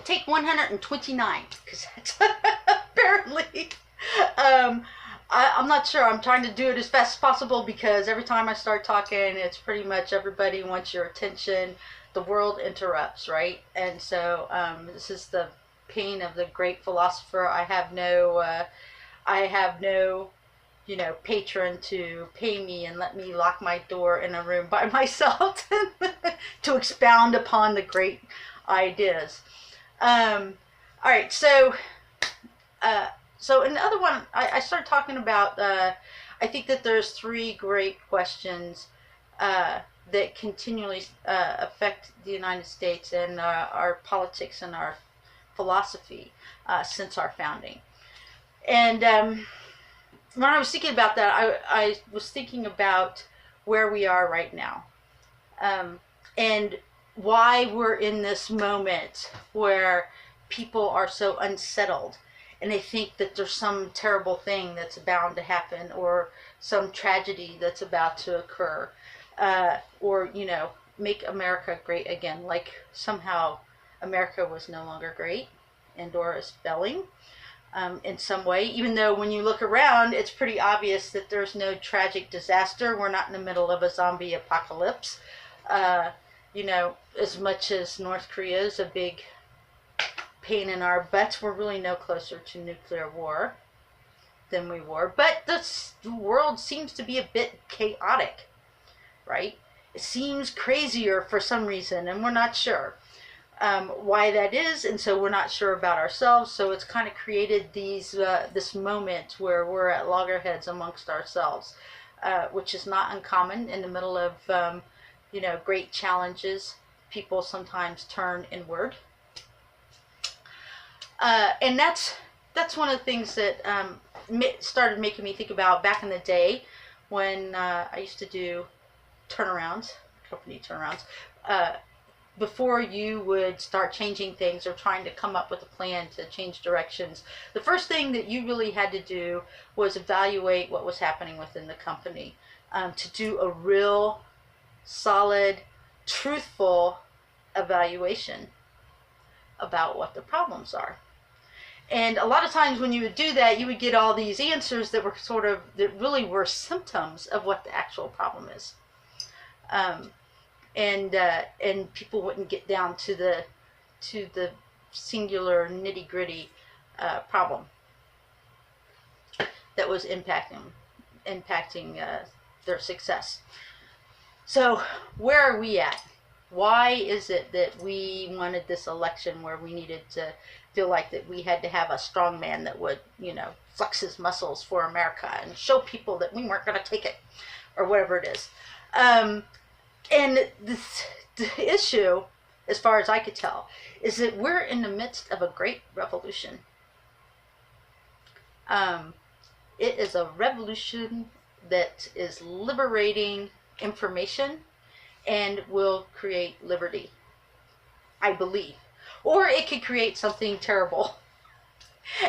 Take 129, because that's apparently. Um, I'm not sure. I'm trying to do it as fast as possible because every time I start talking, it's pretty much everybody wants your attention. The world interrupts, right? And so this is the pain of the great philosopher. I have no, patron to pay me and let me lock my door in a room by myself to expound upon the great ideas. Um, all right, uh, so in the other one, I started talking about. I think that there's three great questions uh, that continually affect the United States and our politics and our philosophy since our founding. And when I was thinking about that, I was thinking about where we are right now, and why we're in this moment where people are so unsettled and they think that there's some terrible thing that's bound to happen or some tragedy that's about to occur, or make America great again, like somehow America was no longer great and or is failing in some way, even though when you look around, it's pretty obvious that there's no tragic disaster. We're not in the middle of a zombie apocalypse. Uh, as much as North Korea is a big pain in our butts, we're really no closer to nuclear war than we were. But the world seems to be a bit chaotic, right? It seems crazier for some reason, and we're not sure why that is, and so we're not sure about ourselves. So it's kind of created this moment where we're at loggerheads amongst ourselves, which is not uncommon in the middle of great challenges. People sometimes turn inward, and that's one of the things that started making me think about back in the day when I used to do company turnarounds. Before you would start changing things or trying to come up with a plan to change directions, the first thing that you really had to do was evaluate what was happening within the company, to do a real solid, truthful evaluation about what the problems are. And a lot of times when you would do that, you would get all these answers that really were symptoms of what the actual problem is. And people wouldn't get down to the singular nitty gritty problem that was impacting their success. So where are we at? Why is it that we wanted this election where we needed to feel like that we had to have a strong man that would, flex his muscles for America and show people that we weren't going to take it, or whatever it is? And the issue, as far as I could tell, is that we're in the midst of a great revolution. It is a revolution that is liberating information and will create liberty, I believe. Or it could create something terrible.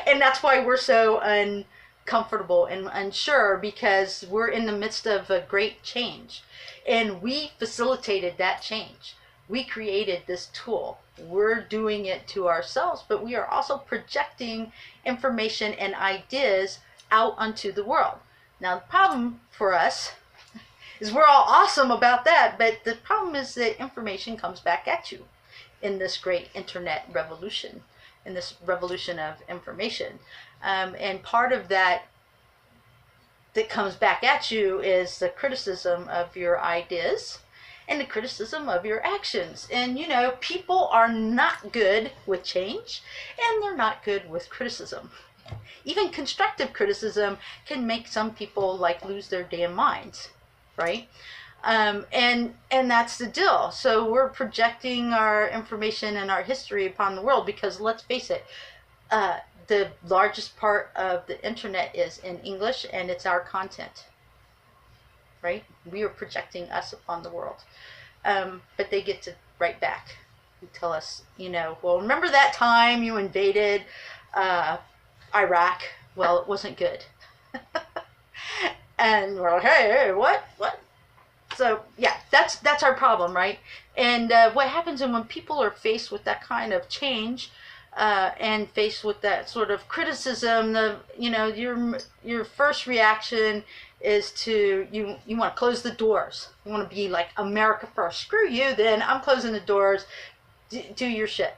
And that's why we're so uncomfortable and unsure, because we're in the midst of a great change. And we facilitated that change. We created this tool. We're doing it to ourselves, but we are also projecting information and ideas out onto the world. Now, the problem for us is we're all awesome about that, but the problem is that information comes back at you in this great internet revolution, in this revolution of information. And part of that comes back at you is the criticism of your ideas and the criticism of your actions. And people are not good with change, and they're not good with criticism. Even constructive criticism can make some people lose their damn minds, right? And that's the deal. So we're projecting our information and our history upon the world, because let's face it, the largest part of the internet is in English, and it's our content, right? We are projecting us upon the world. But they get to write back and tell us, well, remember that time you invaded Iraq? Well, it wasn't good. And we're like, hey, what? So yeah, that's our problem, right? And what happens when people are faced with that kind of change, and faced with that sort of criticism, your first reaction is to you want to close the doors. You want to be like America first. Screw you, then I'm closing the doors. Do your shit,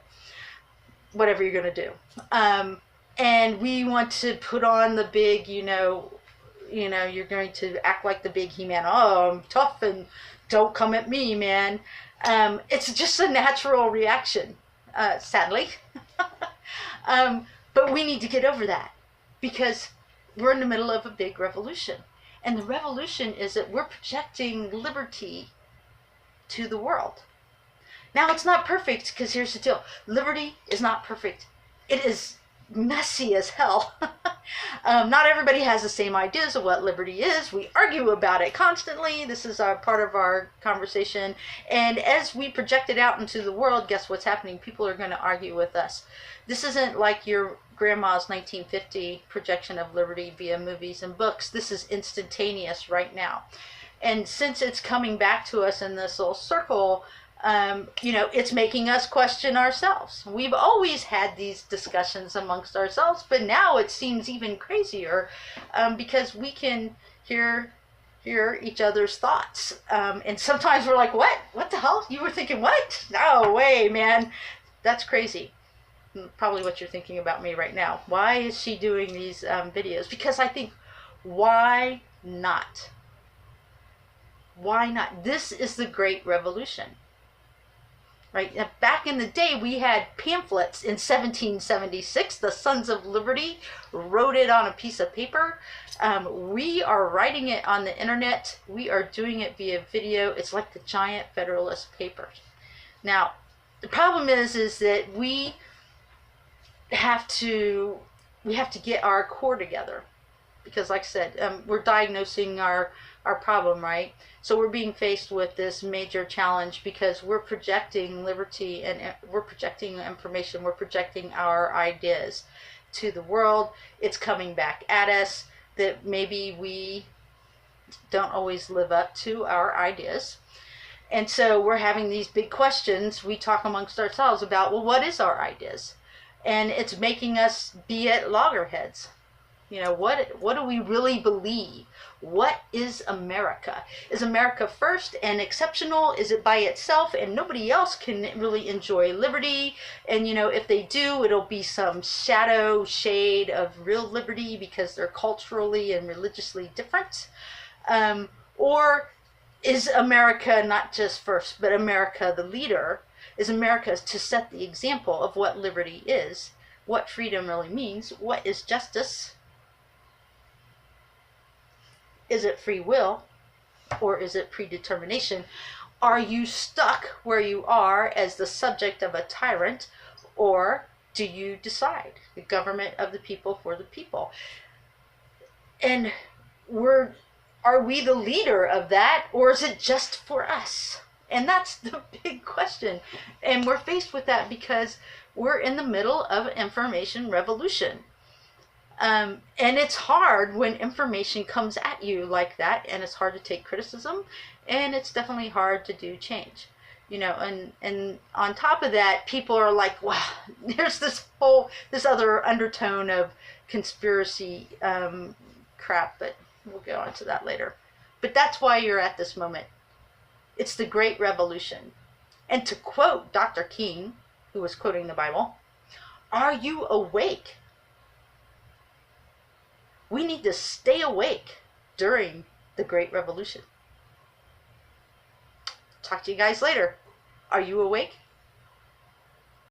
whatever you're gonna do. And we want to put on the big, you're going to act like the big He-Man. Oh, I'm tough and don't come at me, man. It's just a natural reaction, sadly. But we need to get over that because we're in the middle of a big revolution. And the revolution is that we're projecting liberty to the world. Now, it's not perfect because here's the deal. Liberty is not perfect. It is messy as hell. Not everybody has the same ideas of what liberty is. We argue about it constantly. This is part of our conversation. And as we project it out into the world, guess what's happening? People are going to argue with us. This isn't like your grandma's 1950 projection of liberty via movies and books. This is instantaneous right now. And since it's coming back to us in this little circle, it's making us question ourselves. We've always had these discussions amongst ourselves, but now it seems even crazier because we can hear each other's thoughts. And sometimes we're like, what the hell? You were thinking what? No way, man. That's crazy. Probably what you're thinking about me right now. Why is she doing these videos? Because I think, why not? Why not? This is the Great Revolution. Right? Now, back in the day, we had pamphlets in 1776. The Sons of Liberty wrote it on a piece of paper. We are writing it on the internet. We are doing it via video. It's like the giant Federalist Papers. Now, the problem is that we have to get our core together. Because like I said, we're diagnosing our problem, right? So we're being faced with this major challenge because we're projecting liberty and we're projecting information, we're projecting our ideas to the world. It's coming back at us that maybe we don't always live up to our ideas. And so we're having these big questions. We talk amongst ourselves about, well, what is our ideas? And it's making us be at loggerheads. What do we really believe? What is America? Is America first and exceptional? Is it by itself and nobody else can really enjoy liberty? And if they do, it'll be some shade of real liberty because they're culturally and religiously different. Or is America not just first, but America the leader? Is America to set the example of what liberty is, what freedom really means, what is justice? Is it free will or is it predetermination? Are you stuck where you are as the subject of a tyrant, or do you decide? The government of the people for the people. And are we the leader of that, or is it just for us? And that's the big question. And we're faced with that because we're in the middle of an information revolution. And it's hard when information comes at you like that, and it's hard to take criticism, and it's definitely hard to do change. And on top of that, people are like, wow, there's this other undertone of conspiracy crap, but we'll go on to that later. But that's why you're at this moment. It's the Great Revolution. And to quote Dr. King, who was quoting the Bible, are you awake? We need to stay awake during the Great Revolution. Talk to you guys later. Are you awake?